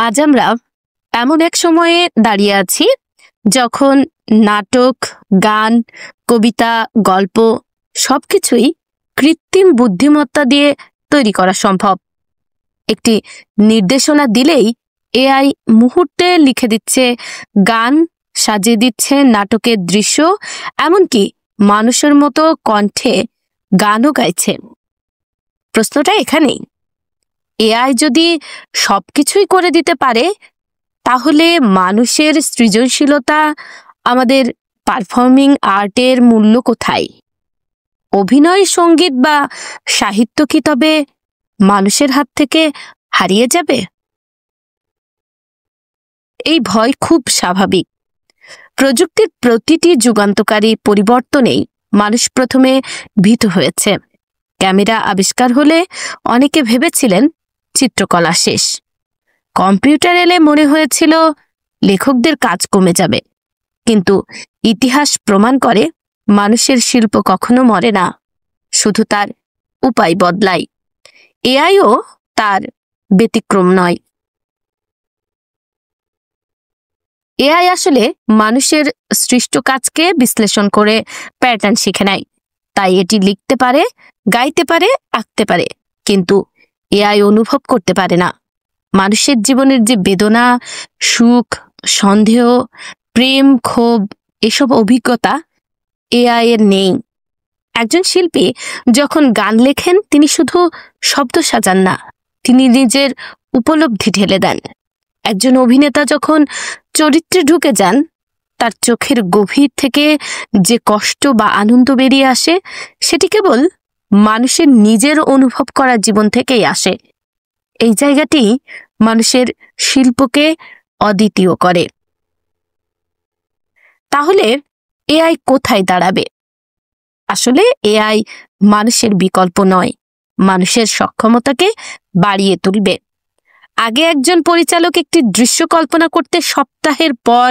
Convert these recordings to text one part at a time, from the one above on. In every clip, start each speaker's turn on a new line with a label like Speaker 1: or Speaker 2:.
Speaker 1: আজ আমরা এমন এক সময়ে দাঁড়িয়ে আছি যখন নাটক, গান, কবিতা, গল্প সবকিছুই কৃত্রিম বুদ্ধিমত্তা দিয়ে তৈরি করা সম্ভব। একটি নির্দেশনা দিলেই এআই মুহূর্তে লিখে দিচ্ছে গান, সাজিয়ে দিচ্ছে নাটকের দৃশ্য, এমনকি মানুষের মতো কণ্ঠে গানও গাইছে। প্রশ্নটা এখানেই, এআই যদি সবকিছুই করে দিতে পারে, তাহলে মানুষের সৃজনশীলতা, আমাদের পারফর্মিং আর্টের মূল্য কোথায়? অভিনয়, সঙ্গীত বা সাহিত্য কি তবে মানুষের হাত থেকে হারিয়ে যাবে? এই ভয় খুব স্বাভাবিক। প্রযুক্তির প্রতিটি যুগান্তকারী পরিবর্তনেই মানুষ প্রথমে ভীত হয়েছে। ক্যামেরা আবিষ্কার হলে অনেকে ভেবেছিলেন চিত্রকলা শেষ। কম্পিউটার এলে মনে হয়েছিল লেখকদের কাজ কমে যাবে। কিন্তু ইতিহাস প্রমাণ করে মানুষের শিল্প কখনো মরে না, শুধু তার উপায় বদলায়। এআইও তার ব্যতিক্রম নয়। এআই আসলে মানুষের সৃষ্ট কাজকে বিশ্লেষণ করে প্যাটার্ন শিখে নেয়। তাই এটি লিখতে পারে, গাইতে পারে, আঁকতে পারে, কিন্তু এআই অনুভব করতে পারে না। মানুষের জীবনের যে বেদনা, সুখ, সন্দেহ, প্রেম, ক্ষোভ, এসব অভিজ্ঞতা এআই এর নেই। একজন শিল্পী যখন গান লেখেন, তিনি শুধু শব্দ সাজান না, তিনি নিজের উপলব্ধি ঢেলে দেন। একজন অভিনেতা যখন চরিত্রে ঢুকে যান, তার চোখের গভীর থেকে যে কষ্ট বা আনন্দ বেরিয়ে আসে, সেটি কেবল মানুষের নিজের অনুভব করা জীবন থেকেই আসে। এই জায়গাটি মানুষের শিল্পকে অদ্বিতীয় করে। তাহলে এআই কোথায় দাঁড়াবে? আসলে এআই মানুষের বিকল্প নয়, মানুষের সক্ষমতাকে বাড়িয়ে তুলবে। আগে একজন পরিচালক একটি দৃশ্য কল্পনা করতে সপ্তাহের পর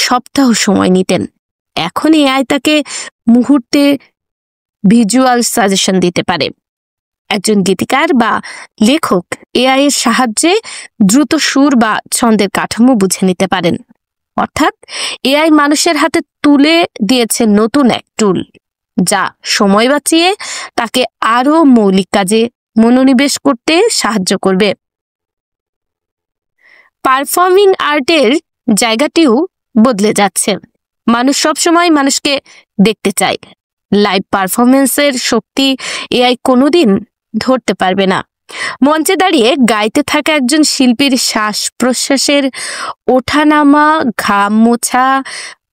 Speaker 1: সপ্তাহ সময় নিতেন। এখন এআই তাকে মুহূর্তে ভিজুয়াল সাজেশন দিতে পারে। একজন গীতিকার বা লেখক এআই এর সাহায্যে দ্রুত সুর বা ছন্দের কাঠামো বুঝে নিতে পারেন। অর্থাৎ এআই মানুষের হাতে তুলে দিয়েছে নতুন এক টুল, যা সময় বাঁচিয়ে তাকে আরো মৌলিক কাজে মনোনিবেশ করতে সাহায্য করবে। পারফর্মিং আর্টের জায়গাটিও বদলে যাচ্ছে। মানুষ সবসময় মানুষকে দেখতে চায়। লাইভ পারফরমেন্সের শক্তি এআই কোনোদিন ধরতে পারবে না। মঞ্চে দাঁড়িয়ে গাইতে থাকা একজন শিল্পীর শ্বাস প্রশ্বাসের ওঠানামা, ঘাম মোছা,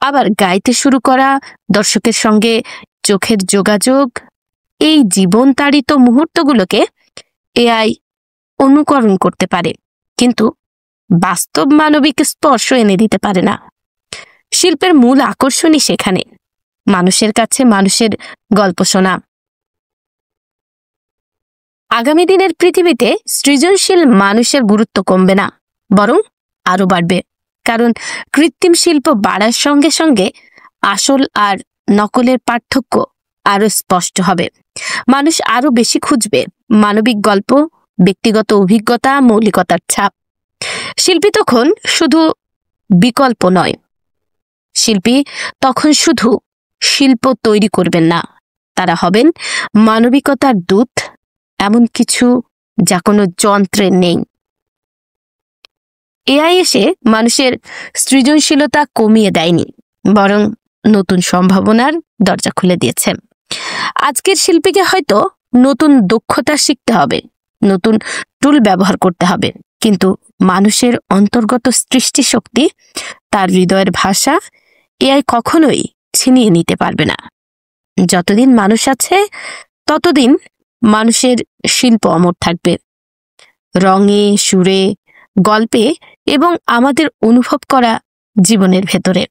Speaker 1: আবার গাইতে শুরু করা, দর্শকের সঙ্গে চোখের যোগাযোগ, এই জীবন তাড়িত মুহূর্তগুলোকে এআই অনুকরণ করতে পারে, কিন্তু বাস্তব মানবিক স্পর্শ এনে দিতে পারে না। শিল্পের মূল আকর্ষণই সেখানে, মানুষের কাছে মানুষের গল্প শোনা। আগামী দিনের পৃথিবীতে সৃজনশীল মানুষের গুরুত্ব কমবে না, বরং আরো বাড়বে। কারণ কৃত্রিম শিল্প বাড়ার সঙ্গে সঙ্গে আসল আর নকলের পার্থক্য আরো স্পষ্ট হবে। মানুষ আরো বেশি খুঁজবে মানবিক গল্প, ব্যক্তিগত অভিজ্ঞতা, মৌলিকতার ছাপ। শিল্পী তখন শুধু বিকল্প নয়, শিল্পী তখন শুধু শিল্প তৈরি করবেন না, তারা হবেন মানবিকতার দূত, এমন কিছু যা কোনো যন্ত্রের নেই। এআই এসে মানুষের সৃজনশীলতা কমিয়ে দেয়নি, বরং নতুন সম্ভাবনার দরজা খুলে দিয়েছে। আজকের শিল্পীকে হয়তো নতুন দক্ষতা শিখতে হবে, নতুন টুল ব্যবহার করতে হবে, কিন্তু মানুষের অন্তর্গত সৃষ্টি শক্তি, তার হৃদয়ের ভাষা এআই কখনোই ছিনিয়ে নিতে পারবে না। যতদিন মানুষ আছে, ততদিন মানুষের শিল্প অমর থাকবে, রঙে, সুরে, গল্পে এবং আমাদের অনুভব করা জীবনের ভেতরে।